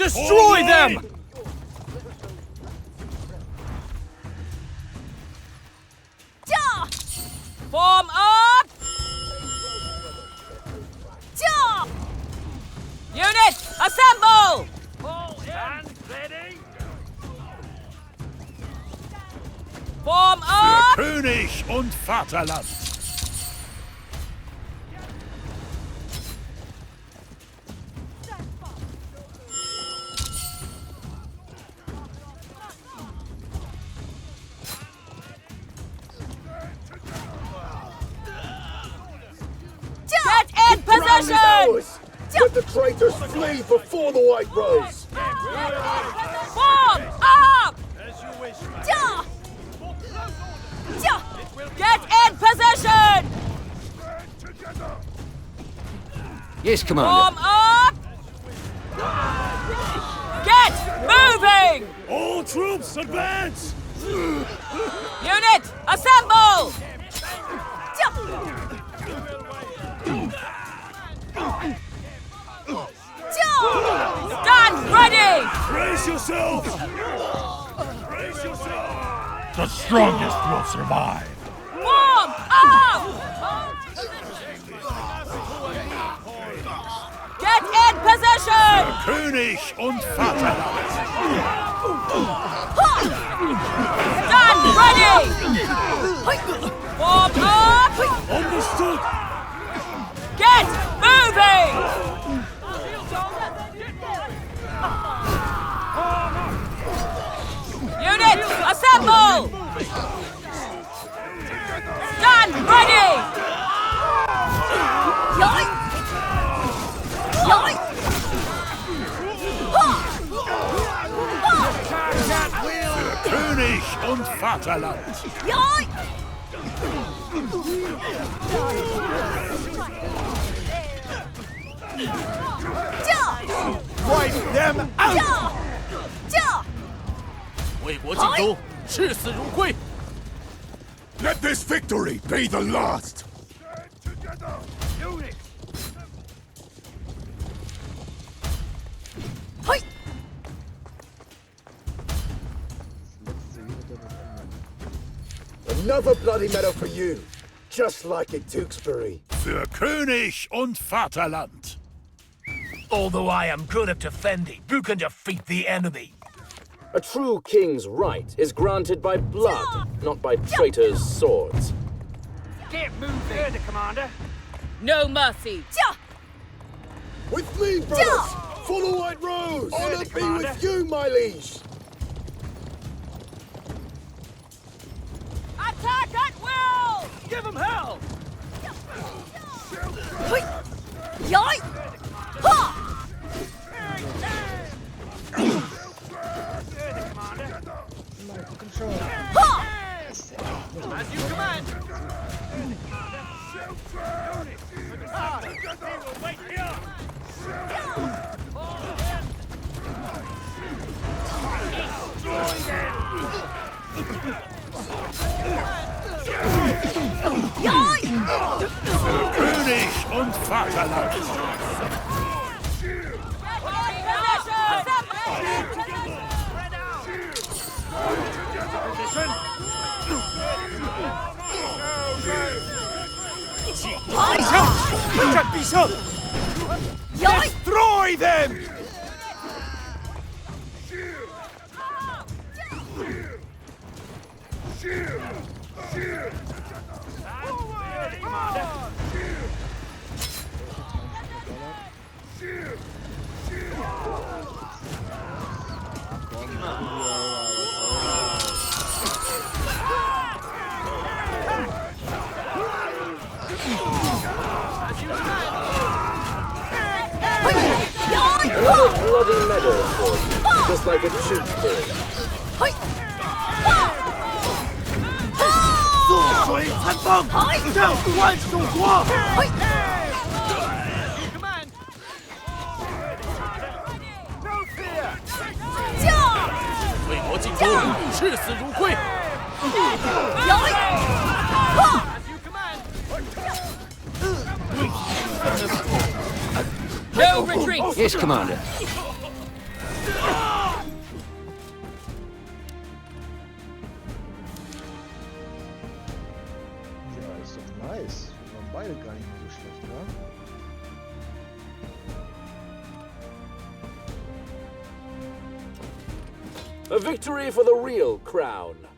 Destroy them! Form up! Unit, assemble! Stand ready! Form up! König und Vaterland! Get in position! Let the traitors flee before the White Rose! Form up! As you wish. Get in position! Yes, Commander. Form up! Get moving! All troops advance! Unit, assemble! Stand ready! Brace yourself! Brace yourself! The strongest will survive. Form up! Get in position! König und Vaterland! Stand ready! Form up! Understood! Get moving! Unit, assemble! Stand ready! König und Vaterland! Wipe them out! 为国尽忠，视死如归。 Let this victory be the last! Unit! Another bloody medal for you, just like at Tewkesbury. Für König und Vaterland! Although I am good at defending, who can defeat the enemy? A true king's right is granted by blood, not by traitors' swords. Get moving! Hear the commander. No mercy. With me, brothers! For the White Rose! Honor be Commander. with you, my liege! Attack at will! Give them hell! Hear the commander. As you command. Wait here! König und Vaterland! Destroy them! Commander. Another bloody medal for you, just like at Tewkesbury. 弱水残风，让万寿国。 Command. No fear. 为国尽忠，视死如归。 As you command. No retreat. Yes, Commander. ist doch nice. Wir waren beide gar nicht so schlecht, wa? A victory for the real crown.